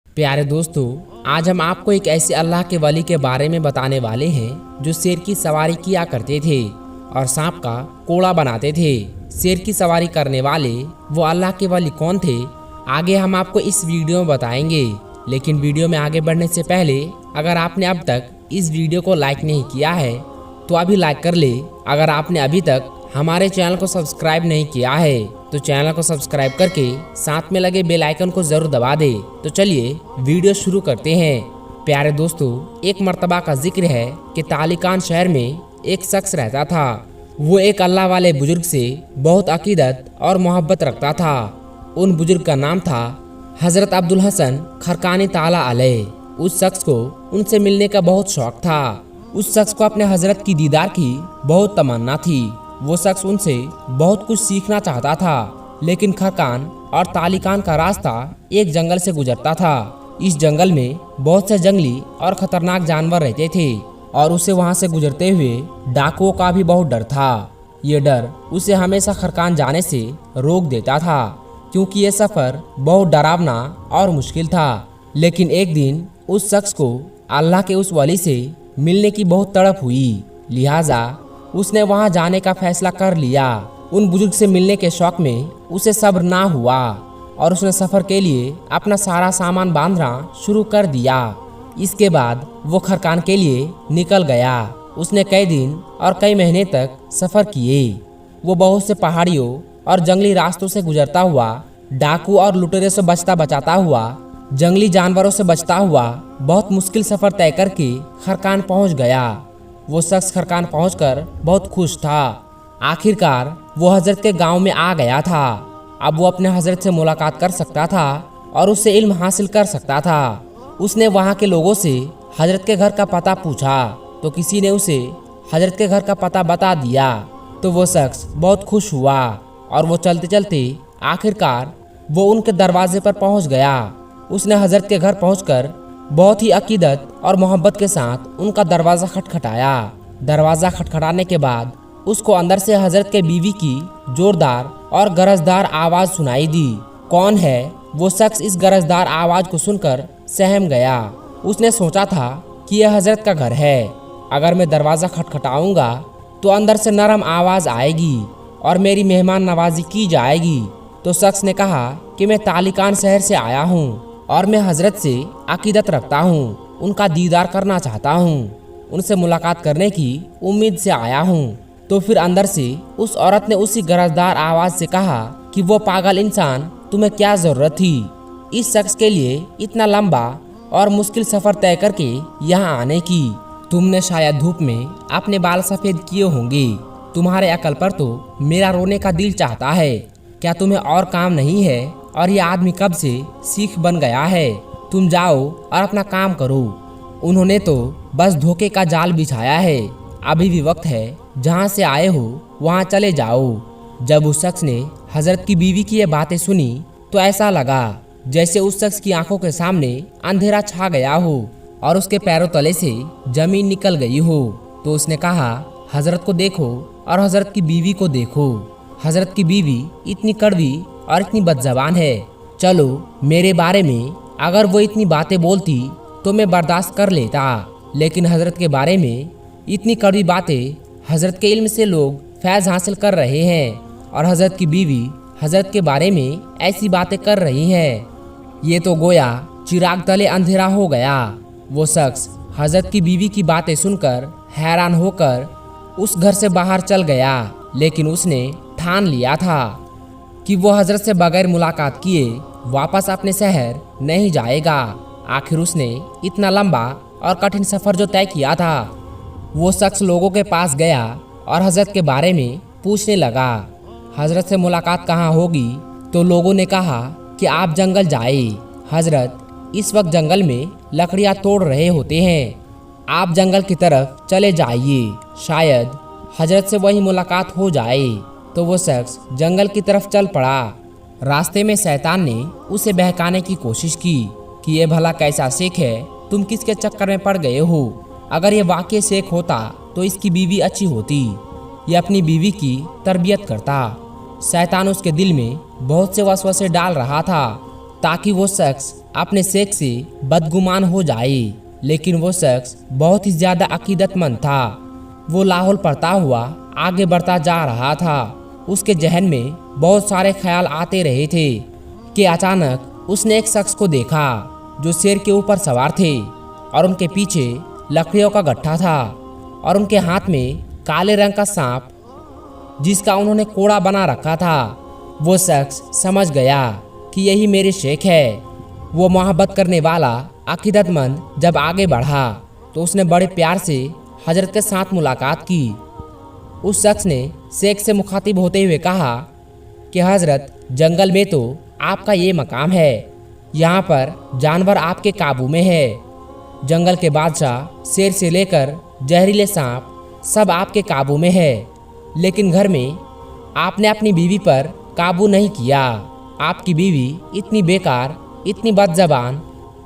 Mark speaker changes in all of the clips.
Speaker 1: प्यारे दोस्तों, आज हम आपको एक ऐसे अल्लाह के वली के बारे में बताने वाले हैं जो शेर की सवारी किया करते थे और सांप का कोड़ा बनाते थे। शेर की सवारी करने वाले वो अल्लाह के वली कौन थे, आगे हम आपको इस वीडियो में बताएंगे। लेकिन वीडियो में आगे बढ़ने से पहले अगर आपने अब तक इस वीडियो को लाइक नहीं किया है तो अभी लाइक कर ले। अगर आपने अभी तक हमारे चैनल को सब्सक्राइब नहीं किया है तो चैनल को सब्सक्राइब करके साथ में लगे बेल आइकन को जरूर दबा दे। तो चलिए वीडियो शुरू करते हैं। प्यारे दोस्तों, एक मर्तबा का जिक्र है कि तालिकान शहर में एक शख्स रहता था। वो एक अल्लाह वाले बुजुर्ग से बहुत अकीदत और मोहब्बत रखता था। उन बुजुर्ग का नाम था हजरत अब्दुल हसन खरकानी ताला अलैह। उस शख्स को उनसे मिलने का बहुत शौक था। उस शख्स को अपने हजरत की दीदार की बहुत तमन्ना थी। वो शख्स उनसे बहुत कुछ सीखना चाहता था, लेकिन खरकान और तालिकान का रास्ता एक जंगल से गुजरता था। इस जंगल में बहुत से जंगली और खतरनाक जानवर रहते थे और उसे वहां से गुजरते हुए डाकुओं का भी बहुत डर था। ये डर उसे हमेशा खरकान जाने से रोक देता था, क्योंकि ये सफर बहुत डरावना और मुश्किल था। लेकिन एक दिन उस शख्स को अल्लाह के उस वली से मिलने की बहुत तड़प हुई, लिहाजा उसने वहां जाने का फैसला कर लिया। उन बुजुर्ग से मिलने के शौक में उसे सब्र ना हुआ और उसने सफर के लिए अपना सारा सामान बांधना शुरू कर दिया। इसके बाद वो खरकान के लिए निकल गया। उसने कई दिन और कई महीने तक सफर किए। वो बहुत से पहाड़ियों और जंगली रास्तों से गुजरता हुआ, डाकू और लुटेरे से बचता बचाता हुआ, जंगली जानवरों से बचता हुआ बहुत मुश्किल सफर तय करके खरकान पहुंच गया। वो शख्स खरकान पहुंचकर बहुत खुश था। आखिरकार वो हजरत के गांव में आ गया था। अब वो अपने हजरत से मुलाकात कर सकता था और उससे इल्म हासिल कर सकता था। उसने वहां के लोगों से हजरत के घर का पता पूछा तो किसी ने उसे हजरत के घर का पता बता दिया। तो वो शख्स बहुत खुश हुआ और वो चलते चलते आखिरकार वो उनके दरवाजे पर पहुंच गया। उसने हजरत के घर पहुंचकर बहुत ही अकीदत और मोहब्बत के साथ उनका दरवाज़ा खटखटाया। दरवाज़ा खटखटाने के बाद उसको अंदर से हजरत के बीवी की जोरदार और गरजदार आवाज़ सुनाई दी। कौन है? वो शख्स इस गरजदार आवाज़ को सुनकर सहम गया। उसने सोचा था कि यह हजरत का घर है। अगर मैं दरवाज़ा खटखटाऊंगा तो अंदर से नरम आवाज़ आएगी और मेरी मेहमान नवाजी की जाएगी। तो शख्स ने कहा कि मैं तालिकान शहर से आया हूँ और मैं हजरत से अकीदत रखता हूँ, उनका दीदार करना चाहता हूँ, उनसे मुलाकात करने की उम्मीद से आया हूँ। तो फिर अंदर से उस औरत ने उसी गरजदार आवाज से कहा कि वो पागल इंसान, तुम्हें क्या जरूरत थी इस शख्स के लिए इतना लंबा और मुश्किल सफर तय करके यहाँ आने की? तुमने शायद धूप में अपने बाल सफेद किए होंगे। तुम्हारे अकल पर तो मेरा रोने का दिल चाहता है। क्या तुम्हें और काम नहीं है? और ये आदमी कब से सीख बन गया है? तुम जाओ और अपना काम करो। उन्होंने तो बस धोखे का जाल बिछाया है। अभी भी वक्त है, जहाँ से आए हो वहाँ चले जाओ। जब उस शख्स ने हजरत की बीवी की ये बातें सुनी तो ऐसा लगा जैसे उस शख्स की आंखों के सामने अंधेरा छा गया हो और उसके पैरों तले से जमीन निकल गई हो। तो उसने कहा, हजरत को देखो और हजरत की बीवी को देखो। हजरत की बीवी इतनी कड़वी और इतनी बदजबान है। चलो, मेरे बारे में अगर वो इतनी बातें बोलती तो मैं बर्दाश्त कर लेता, लेकिन हजरत के बारे में इतनी कड़वी बातें, हजरत के इल्म से लोग फैज़ हासिल कर रहे हैं और हजरत की बीवी हजरत के बारे में ऐसी बातें कर रही है। ये तो गोया चिराग तले अंधेरा हो गया। वो शख्स हजरत की बीवी की बातें सुनकर हैरान होकर उस घर से बाहर चल गया, लेकिन उसने ठान लिया था कि वो हजरत से बगैर मुलाकात किए वापस अपने शहर नहीं जाएगा। आखिर उसने इतना लंबा और कठिन सफर जो तय किया था। वो शख्स लोगों के पास गया और हजरत के बारे में पूछने लगा, हजरत से मुलाकात कहाँ होगी? तो लोगों ने कहा कि आप जंगल जाए। हजरत इस वक्त जंगल में लकड़ियाँ तोड़ रहे होते हैं। आप जंगल की तरफ चले जाइए, शायद हजरत से वही मुलाकात हो जाए। तो वो शख्स जंगल की तरफ चल पड़ा। रास्ते में शैतान ने उसे बहकाने की कोशिश की कि ये भला कैसा शेख है, तुम किसके चक्कर में पड़ गए हो? अगर ये वाकई शेख होता तो इसकी बीवी अच्छी होती। ये अपनी बीवी की तरबियत करता। शैतान उसके दिल में बहुत से वसवसे डाल रहा था ताकि वो शख्स अपने शेख से बदगुमान हो जाए, लेकिन वो शख्स बहुत ही ज्यादा अकीदतमंद था। वो लाहौल पढ़ता हुआ आगे बढ़ता जा रहा था। उसके जहन में बहुत सारे ख्याल आते रहे थे कि अचानक उसने एक शख्स को देखा जो शेर के ऊपर सवार थे और उनके पीछे लकड़ियों का गट्ठा था और उनके हाथ में काले रंग का सांप जिसका उन्होंने कोड़ा बना रखा था। वो शख्स समझ गया कि यही मेरे शेख है। वो मोहब्बत करने वाला अकीदतमंद जब आगे बढ़ा तो उसने बड़े प्यार से हजरत के साथ मुलाकात की। उस शख्स ने शेख से मुखातिब होते हुए कहा कि हजरत, जंगल में तो आपका ये मकाम है, यहाँ पर जानवर आपके काबू में है। जंगल के बादशाह शेर से लेकर जहरीले सांप सब आपके काबू में है, लेकिन घर में आपने अपनी बीवी पर काबू नहीं किया। आपकी बीवी इतनी बेकार, इतनी बदजबान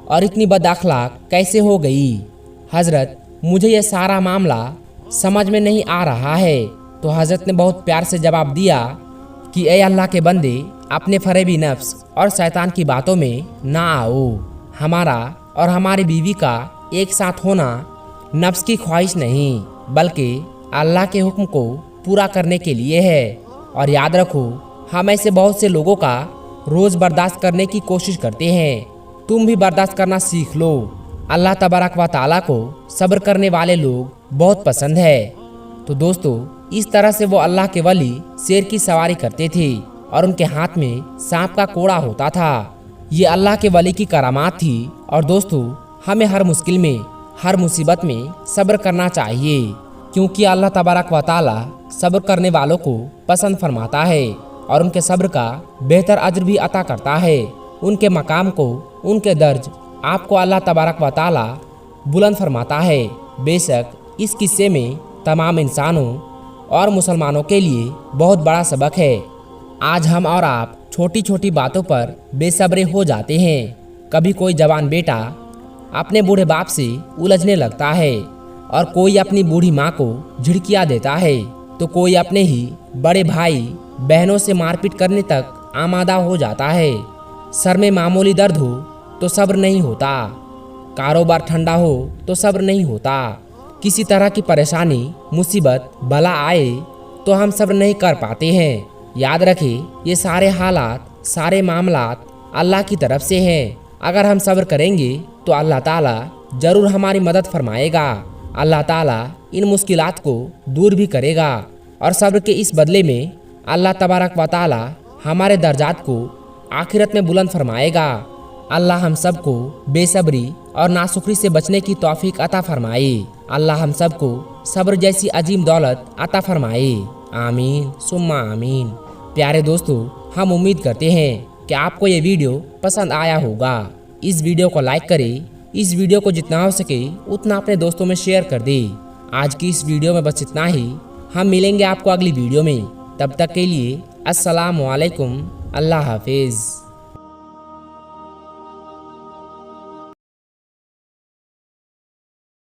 Speaker 1: और इतनी बदअखलाक कैसे हो गई? हजरत, मुझे यह सारा मामला समझ में नहीं आ रहा है। तो हजरत ने बहुत प्यार से जवाब दिया कि ए अल्लाह के बंदे, अपने फरेबी नफ्स और शैतान की बातों में ना आओ। हमारा और हमारी बीवी का एक साथ होना नफ्स की ख्वाहिश नहीं बल्कि अल्लाह के हुक्म को पूरा करने के लिए है। और याद रखो, हम ऐसे बहुत से लोगों का रोज बर्दाश्त करने की कोशिश करते हैं। तुम भी बर्दाश्त करना सीख लो। अल्लाह तबारक व ताला को सब्र करने वाले लोग बहुत पसंद है। तो दोस्तों, इस तरह से वो अल्लाह के वली शेर की सवारी करते थे और उनके हाथ में सांप का कोड़ा होता था। ये अल्लाह के वली की करामात थी। और दोस्तों, हमें हर मुश्किल में, हर मुसीबत में सब्र करना चाहिए, क्योंकि अल्लाह तबारक व ताला सब्र करने वालों को पसंद फरमाता है और उनके सब्र का बेहतर अज्र भी अता करता है। उनके मकाम को, उनके दर्ज आपको अल्लाह तबारक व ताला बुलंद फरमाता है। बेशक इस किस्से में तमाम इंसानों और मुसलमानों के लिए बहुत बड़ा सबक है। आज हम और आप छोटी छोटी बातों पर बेसब्रे हो जाते हैं। कभी कोई जवान बेटा अपने बूढ़े बाप से उलझने लगता है और कोई अपनी बूढ़ी माँ को झिड़किया देता है, तो कोई अपने ही बड़े भाई बहनों से मारपीट करने तक आमादा हो जाता है। सर में मामूली दर्द हो तो सब्र नहीं होता, कारोबार ठंडा हो तो सब्र नहीं होता, किसी तरह की परेशानी, मुसीबत, बला आए तो हम सब्र नहीं कर पाते हैं। याद रखें, ये सारे हालात, सारे मामलात अल्लाह की तरफ से हैं। अगर हम सब्र करेंगे तो अल्लाह ताला जरूर हमारी मदद फरमाएगा। अल्लाह ताला इन मुश्किलात को दूर भी करेगा और सब्र के इस बदले में अल्लाह तबारक व ताला हमारे दर्जात को आखिरत में बुलंद फरमाएगा। अल्लाह हम सबको बेसब्री और नाशुक्री से बचने की तौफीक अता फरमाए। अल्लाह हम सबको सब्र जैसी अजीम दौलत अता फरमाए। आमीन सुम्मा आमीन। प्यारे दोस्तों, हम उम्मीद करते हैं कि आपको ये वीडियो पसंद आया होगा। इस वीडियो को लाइक करें। इस वीडियो को जितना हो सके उतना अपने दोस्तों में शेयर कर दें। आज की इस वीडियो में बस इतना ही। हम मिलेंगे आपको अगली वीडियो में। तब तक के लिए अस्सलामु अलैकुम। अल्लाह हाफिज़।